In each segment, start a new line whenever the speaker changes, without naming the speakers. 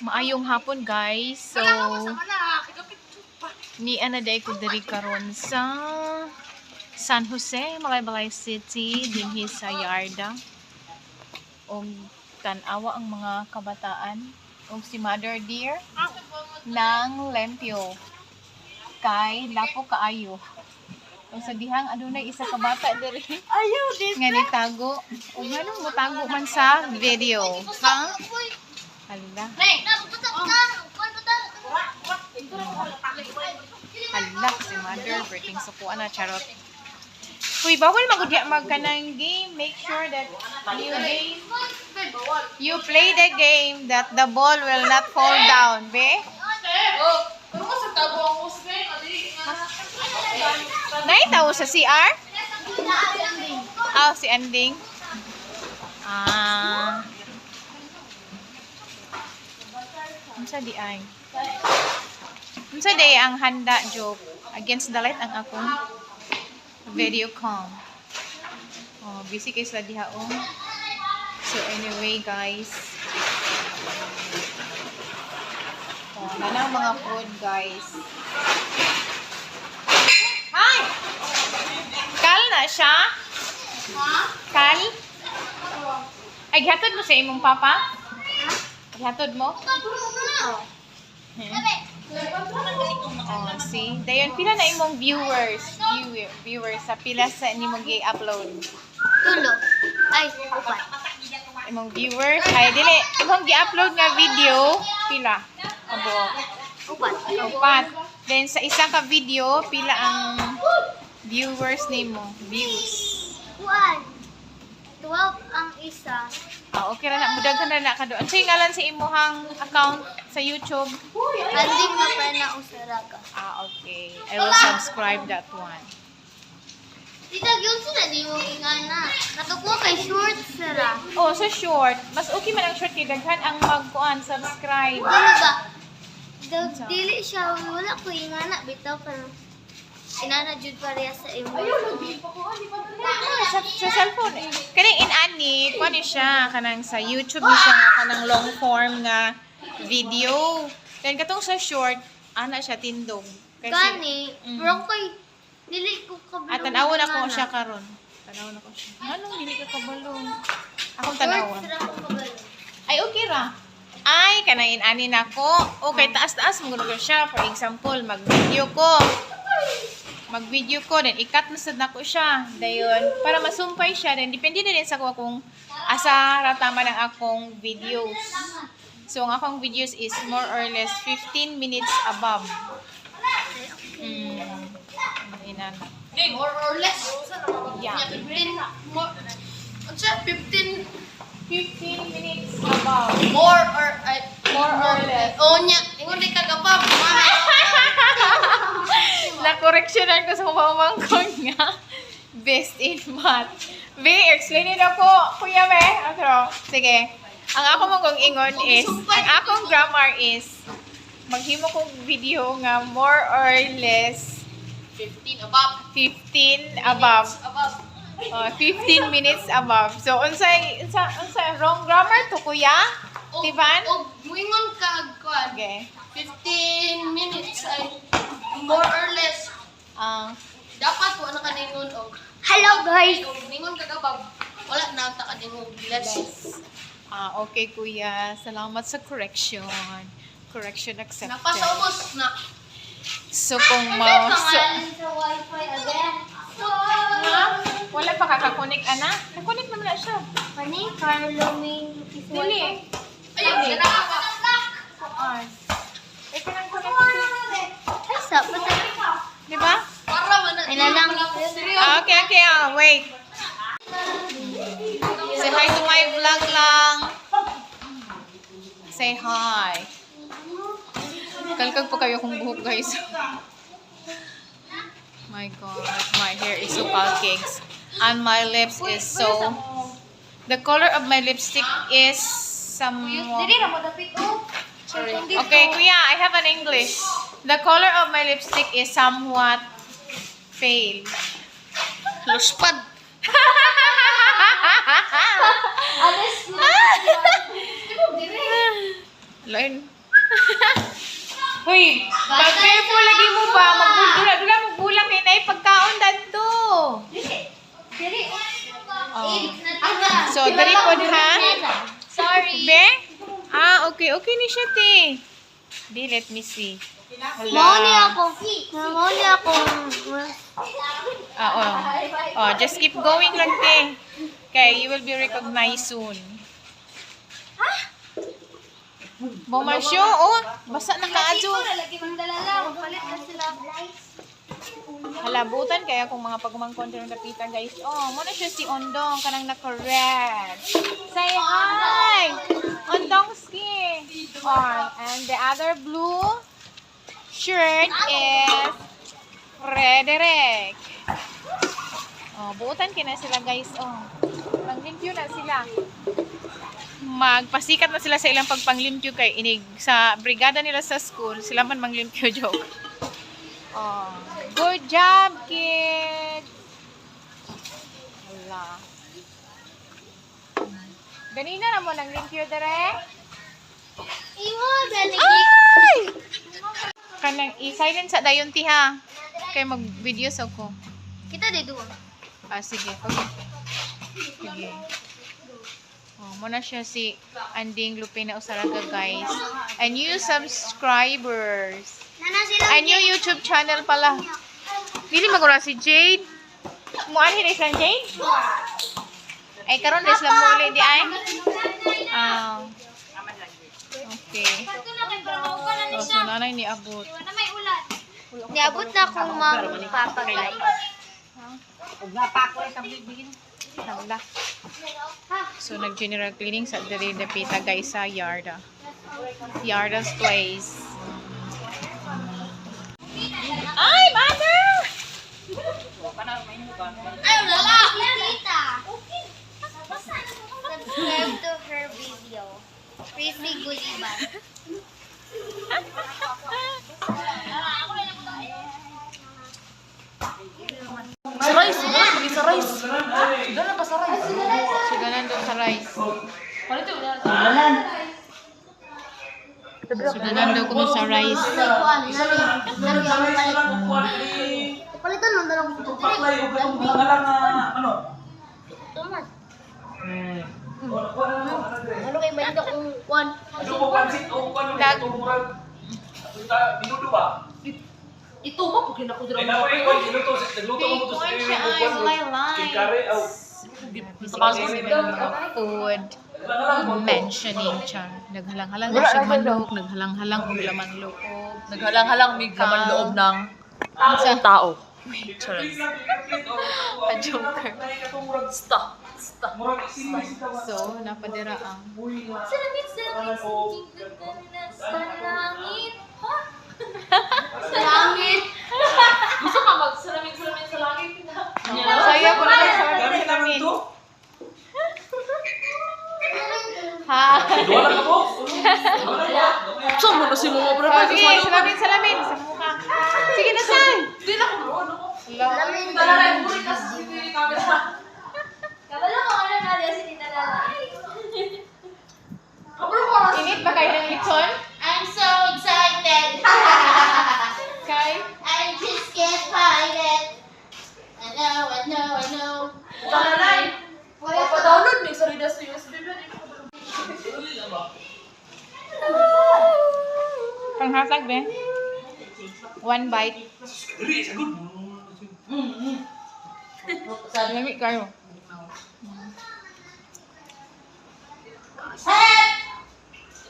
Maayong hapon guys. So ni ana day ko diri karon sa San Jose, Malaybalay City dinhi sa Yarda. Og tan-awa ang mga kabataan og si Mother Dear ng Lempio. Kay lapo kaayo. O sa dihang adunay isa ka bata diri.
Ayaw din.
Nga nitago. O nganong motago man sa video. Ha? Hala. Hala si Mother breaking sukuan na charot. Uy, bawal magudya magkanang game. Make sure that you play the game that the ball will not fall down, be? Naitaw sa CR? Si Ending. Unsa di ay? Unsa day ang handa joke against the light ang akong video cam. Busy kayo sa dihaon. So anyway guys. Nanang mga food guys. Hi! Kal na siya?
Ha?
Kal? Ay, gihatod mo sa imong papa? Gihatod mo? See? Dayon, pila na imong viewers sa pila sa nimong i-upload?
Tulo. Ay, upat.
Imong viewers? Ay, dili. Imong gi-upload nga video, pila? Kabuok.
Upat.
Then, sa isang ka video, pila ang viewers nimo? Views.
12 ang isa.
Okay ra na. Mudaghan na ka doon. Ano yung ngalan sa imuhang account sa YouTube?
Anding na pa na usaraga.
Okay. I will subscribe that one.
Tita, yun sila di mo ingana. Natuko kay short sara.
Sa short. Mas okay man ang short kay daghan ang magkuan, subscribe.
Ano ba? Dili siya. Wala ko ingana. Bitaw pa. Inana jud pareha sa imo.
Sa cellphone. Kaning inani, kuan ni siya kanang sa YouTube ni siya nga kanang long form nga video. Then katong sa short, ana siya tindog.
Gani, pero kay dili ko kabalo.
At tanawon ako siya karon. Tanawon ako siya. Anong dili ka kabalo? Akong tanawon. Ay okay ra. Ay kanang inani nako. Okay, taas-taas mo ko siya. For example, mag-video ko, then ikat na sad nako siya. Dayon, para masumpay siya, then depende na din sa kung asa ratama ng akong videos. So, ang akong videos is more or less 15 minutes above.
More or less.
Yeah.
15 more. What's that? 15
minutes above.
more or
less.
Oh nya, ingon di kagapab.
Na-correctionan ko sa pamangkon nga. Best in math. Explain it ako, Kuya Be. Sige. Ang ako mong ingon is, ang akong grammar is, maghimo kong video nga more or less
15 above.
15 above. 15 minutes above. So, unsay wrong grammar to, Kuya? Tiban?
Muingon ka agkuan.
Okay.
15 minutes ay more or less. Dapat wala ka ningon og hello guys. Ningon ka kabab. Wala na ta ka ningon less.
Okay, Kuya. Salamat sa correction. Correction accepted.
Napasaubos na.
So, kung
sa wifi again.
wala pa kakakunik, ana? Kakunik naman na siya.
Kani Carlo may
Dili.
Ayun, dira ka.
Kanang connect.
Ay, sapat na.
Diba?
Para man na.
Okay. Wait. Say hi to my vlog lang. Say hi. Kalkag pa kayo kung buhok, guys. My God, my hair is so palkigs. And my lips is so... The color of my lipstick is somewhat... Okay, Kuya, I have an English. The color of my lipstick is somewhat pale.
Luspad.
Lain. Uy, mag-careful lagi mo ba? Magbula-dula, magbula kay na pagkaon dadto. Oh. So, dali po ha?
Sorry.
Be? Okay. Okay ni siya, te. Be, let me see.
Mauli ako.
Just keep going lang, te. Okay, you will be recognized soon. Bumasyo, basa na kaadyo.
Lagi magdala lang. Palit na sila.
Halabutan kaya kung mga pagumangkon ng kapita, guys. Muna siya si Ondong, kanang naka-red. Say hi! Ondongski! And the other blue shirt is Frederick. Buutan kina sila, guys. Panglimpyo na sila. Magpasikat na sila sa ilang pagpanglimpyo kay inig sa brigada nila sa school, sila man manglimpyo joke. Good job, kids! Hala. Ganina na mo nang limpyo dere? Ay! Kanang i-silent sa dayon ti ha. Kay mag-videos ako.
Kita dito.
Sige. Okay. Sige. Muna siya si Anding Lupina Usaraga, guys. A new subscribers. A new YouTube channel pala. Dili magura si Jade. Muan hinis lang Jade? Ay, karon des lang mo ulit di ay? Okay. So, nanay ni abot.
Niabot na akong magpapagay.
Hala. So, nag-general cleaning sa diri dapita, guys, sa Yarda. Yarda's place. Ay, mother!
Ay, wala! Tita! Subscribe to her video. Chrissy Guliban.
Sa rice, lagi sa rice. Dala pa sa rice.
Suganan doon sa rice.
Palito na.
Suganan daw ko sa rice.
Palitan mo na lang ito. Ano kay Malinda kung one?
Ito ba pag ako dira mo?
Food mentioning siya. Naghalang-halang na siya manok, naghalang-halang og laman loob.
Naghalang-halang mig laman loob ng tao.
A-joker.
Sta.
So, napadira ang
Salamit sa langit. Sa langit.
Gusto ka mag-salamin sa langit?
saya ko na sa salamin. Ha?
So, mo na si mo pre.
Sige, salamin sa mukha. Sige na, San.
Di na ko bro.
Salamin.
Talaray mo rin kasi si camera.
Kabalo ko ano na si Tita Lala.
Kabro ko.
Init ba kayo ng lechon?
I'm so excited.
Kay?
I just can't find it. I know.
Talaray. Papa-download mig sa Rida sa USB ba?
Panghasag, be? One bite. Lamig kayo.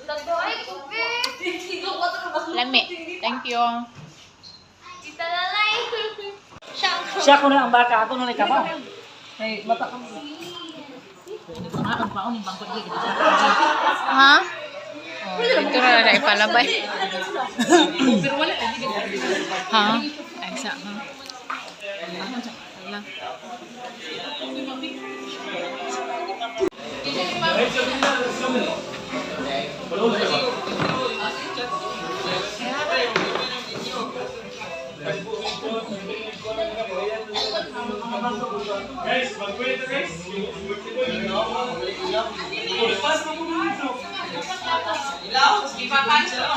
Nagdoy ko,
Lami. Thank you.
Tita Lalay.
Siya ko na ang baka, ako na lang kabaw. Hey, mata ka mo. Ang paon yung bangkot dito.
Ha? Ito na ipalabay.
Pero wala na dito.
Ha? Ay, sa, ha? Wala.
Guys, mag-wait guys. Ilaw, ipapan siya.